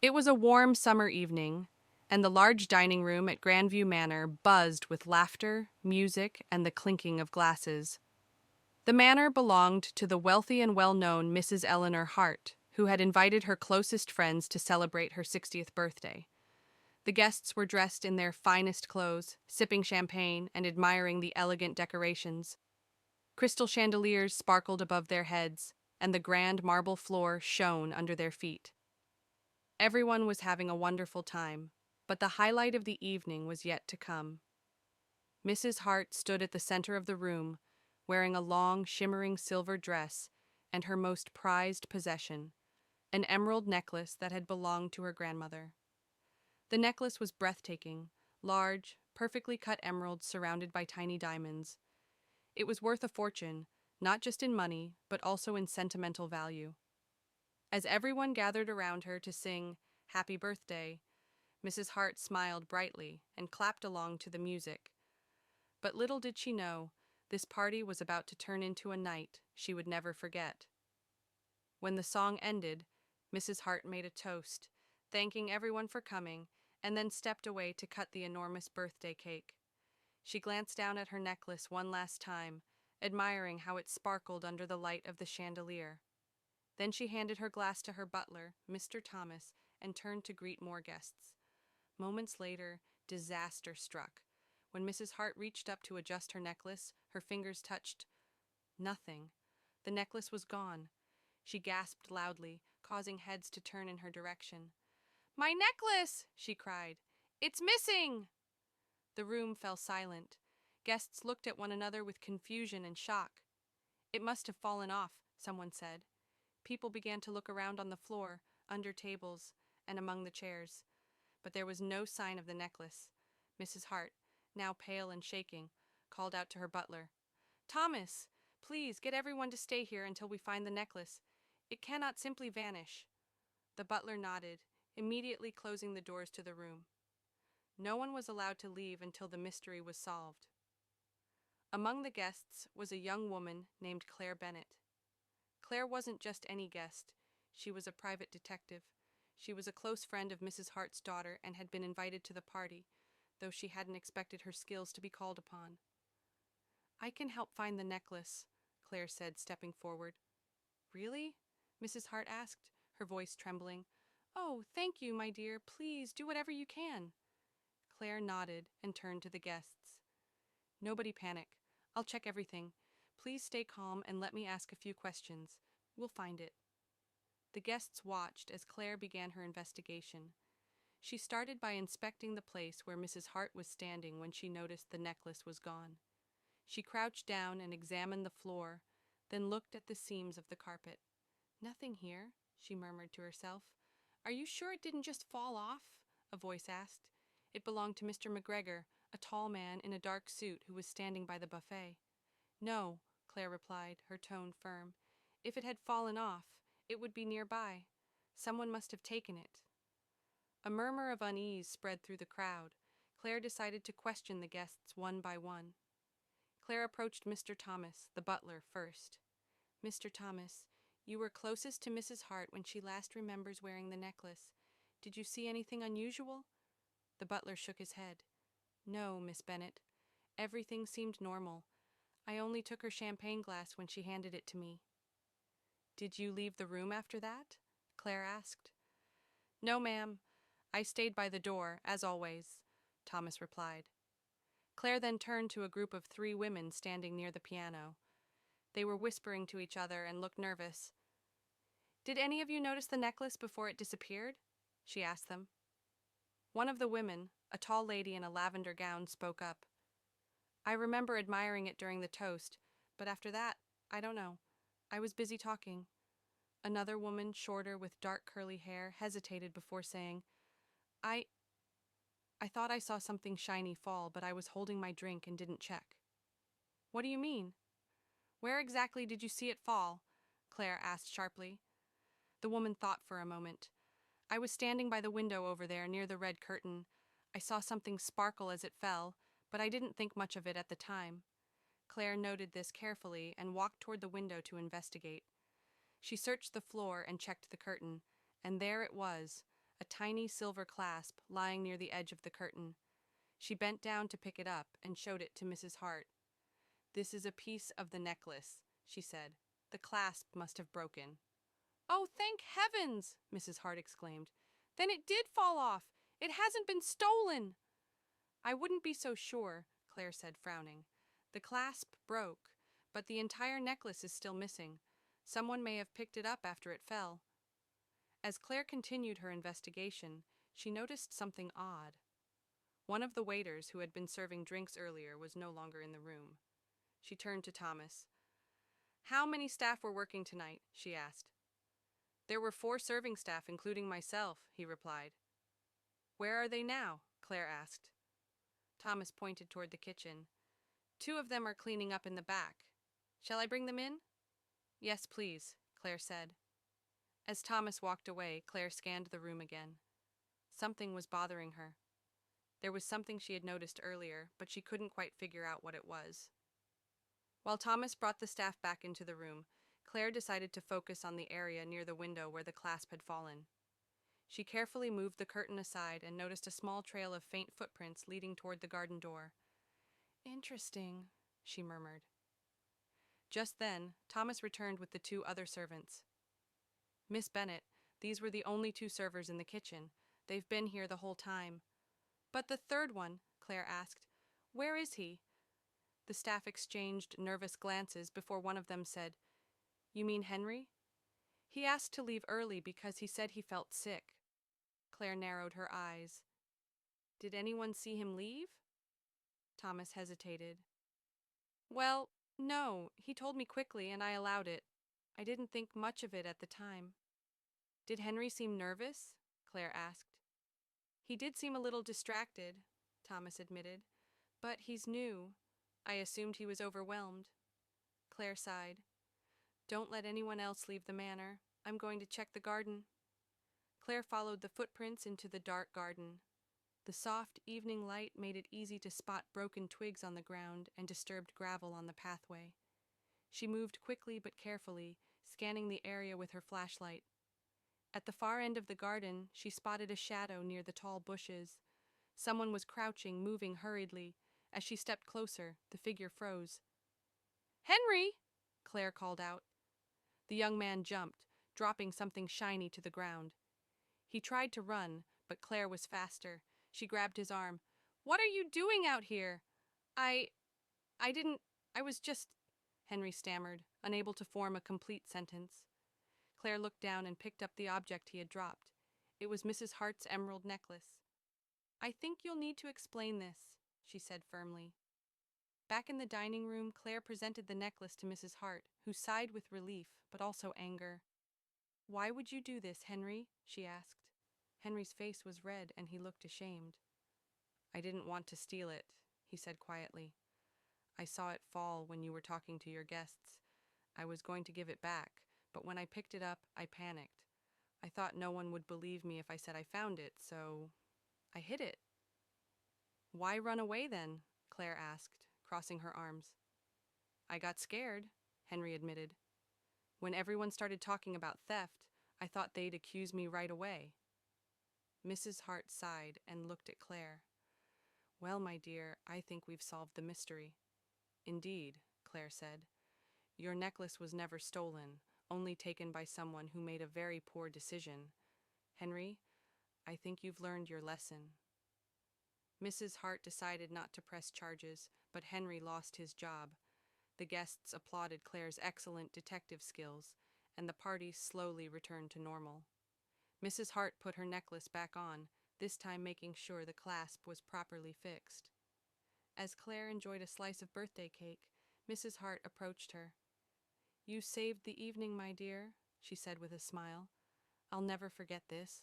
It was a warm summer evening, and the large dining room at Grandview Manor buzzed with laughter, music, and the clinking of glasses. The manor belonged to the wealthy and well-known Mrs. Eleanor Hart, who had invited her closest friends to celebrate her 60th birthday. The guests were dressed in their finest clothes, sipping champagne and admiring the elegant decorations. Crystal chandeliers sparkled above their heads, and the grand marble floor shone under their feet. Everyone was having a wonderful time, but the highlight of the evening was yet to come. Mrs. Hart stood at the center of the room, wearing a long, shimmering silver dress and her most prized possession, an emerald necklace that had belonged to her grandmother. The necklace was breathtaking, large, perfectly cut emeralds surrounded by tiny diamonds. It was worth a fortune, not just in money, but also in sentimental value. As everyone gathered around her to sing "Happy Birthday," Mrs. Hart smiled brightly and clapped along to the music. But little did she know, this party was about to turn into a night she would never forget. When the song ended, Mrs. Hart made a toast, thanking everyone for coming, and then stepped away to cut the enormous birthday cake. She glanced down at her necklace one last time, admiring how it sparkled under the light of the chandelier. Then she handed her glass to her butler, Mr. Thomas, and turned to greet more guests. Moments later, disaster struck. When Mrs. Hart reached up to adjust her necklace, her fingers touched nothing. The necklace was gone. She gasped loudly, causing heads to turn in her direction. "My necklace!" she cried. "It's missing!" The room fell silent. Guests looked at one another with confusion and shock. "It must have fallen off," someone said. People began to look around on the floor, under tables, and among the chairs. But there was no sign of the necklace. Mrs. Hart, now pale and shaking, called out to her butler, "Thomas, please get everyone to stay here until we find the necklace. It cannot simply vanish." The butler nodded, immediately closing the doors to the room. No one was allowed to leave until the mystery was solved. Among the guests was a young woman named Claire Bennett. Claire wasn't just any guest. She was a private detective. She was a close friend of Mrs. Hart's daughter and had been invited to the party, though she hadn't expected her skills to be called upon. "I can help find the necklace," Claire said, stepping forward. "Really?" Mrs. Hart asked, her voice trembling. "Oh, thank you, my dear. Please do whatever you can." Claire nodded and turned to the guests. "Nobody panic. I'll check everything. Please stay calm and let me ask a few questions. We'll find it." The guests watched as Claire began her investigation. She started by inspecting the place where Mrs. Hart was standing when she noticed the necklace was gone. She crouched down and examined the floor, then looked at the seams of the carpet. "Nothing here," she murmured to herself. "Are you sure it didn't just fall off?" a voice asked. It belonged to Mr. McGregor, a tall man in a dark suit who was standing by the buffet. "No," Claire replied, her tone firm. "If it had fallen off, it would be nearby. Someone must have taken it." A murmur of unease spread through the crowd. Claire decided to question the guests one by one. Claire approached Mr. Thomas, the butler, first. "Mr. Thomas, you were closest to Mrs. Hart when she last remembers wearing the necklace. Did you see anything unusual?" The butler shook his head. "No, Miss Bennet. Everything seemed normal. I only took her champagne glass when she handed it to me." "Did you leave the room after that?" Claire asked. "No, ma'am. I stayed by the door, as always," Thomas replied. Claire then turned to a group of 3 women standing near the piano. They were whispering to each other and looked nervous. "Did any of you notice the necklace before it disappeared?" she asked them. One of the women, a tall lady in a lavender gown, spoke up. "I remember admiring it during the toast, but after that, I don't know. I was busy talking." Another woman, shorter with dark curly hair, hesitated before saying, I I thought I saw something shiny fall, but I was holding my drink and didn't check." "What do you mean?" "Where exactly did you see it fall?" Claire asked sharply. The woman thought for a moment. "I was standing by the window over there near the red curtain. I saw something sparkle as it fell, but I didn't think much of it at the time." Claire noted this carefully and walked toward the window to investigate. She searched the floor and checked the curtain, and there it was, a tiny silver clasp lying near the edge of the curtain. She bent down to pick it up and showed it to Mrs. Hart. "This is a piece of the necklace," she said. "The clasp must have broken." "Oh, thank heavens!" Mrs. Hart exclaimed. "Then it did fall off! It hasn't been stolen!" "I wouldn't be so sure," Claire said, frowning. "The clasp broke, but the entire necklace is still missing. Someone may have picked it up after it fell." As Claire continued her investigation, she noticed something odd. One of the waiters who had been serving drinks earlier was no longer in the room. She turned to Thomas. "How many staff were working tonight?" she asked. "There were 4 serving staff, including myself," he replied. "Where are they now?" Claire asked. Thomas pointed toward the kitchen. "2 of them are cleaning up in the back. Shall I bring them in?" "Yes, please," Claire said. As Thomas walked away, Claire scanned the room again. Something was bothering her. There was something she had noticed earlier, but she couldn't quite figure out what it was. While Thomas brought the staff back into the room, Claire decided to focus on the area near the window where the clasp had fallen. She carefully moved the curtain aside and noticed a small trail of faint footprints leading toward the garden door. "Interesting," she murmured. Just then, Thomas returned with the 2 other servants. "Miss Bennet, these were the only 2 servers in the kitchen. They've been here the whole time." "But the third one?" Claire asked. "Where is he?" The staff exchanged nervous glances before one of them said, "You mean Henry? He asked to leave early because he said he felt sick." Claire narrowed her eyes. "Did anyone see him leave?" Thomas hesitated. "Well, no, he told me quickly and I allowed it. I didn't think much of it at the time." "Did Henry seem nervous?" Claire asked. "He did seem a little distracted," Thomas admitted. "But he's new. I assumed he was overwhelmed." Claire sighed. "Don't let anyone else leave the manor. I'm going to check the garden." Claire followed the footprints into the dark garden. The soft evening light made it easy to spot broken twigs on the ground and disturbed gravel on the pathway. She moved quickly but carefully, scanning the area with her flashlight. At the far end of the garden, she spotted a shadow near the tall bushes. Someone was crouching, moving hurriedly. As she stepped closer, the figure froze. "Henry!" Claire called out. The young man jumped, dropping something shiny to the ground. He tried to run, but Claire was faster. She grabbed his arm. "What are you doing out here?" I didn't, I was just," Henry stammered, unable to form a complete sentence. Claire looked down and picked up the object he had dropped. It was Mrs. Hart's emerald necklace. "I think you'll need to explain this," she said firmly. Back in the dining room, Claire presented the necklace to Mrs. Hart, who sighed with relief, but also anger. "Why would you do this, Henry?" she asked. Henry's face was red and he looked ashamed. "I didn't want to steal it," he said quietly. "I saw it fall when you were talking to your guests. I was going to give it back, but when I picked it up, I panicked. I thought no one would believe me if I said I found it, so I hid it." "Why run away then?" Claire asked, crossing her arms. "I got scared," Henry admitted. "When everyone started talking about theft, I thought they'd accuse me right away." Mrs. Hart sighed and looked at Claire. "Well, my dear, I think we've solved the mystery." "Indeed," Claire said. "Your necklace was never stolen, only taken by someone who made a very poor decision. Henry, I think you've learned your lesson." Mrs. Hart decided not to press charges, but Henry lost his job. The guests applauded Claire's excellent detective skills, and the party slowly returned to normal. Mrs. Hart put her necklace back on, this time making sure the clasp was properly fixed. As Claire enjoyed a slice of birthday cake, Mrs. Hart approached her. "You saved the evening, my dear," she said with a smile. "I'll never forget this."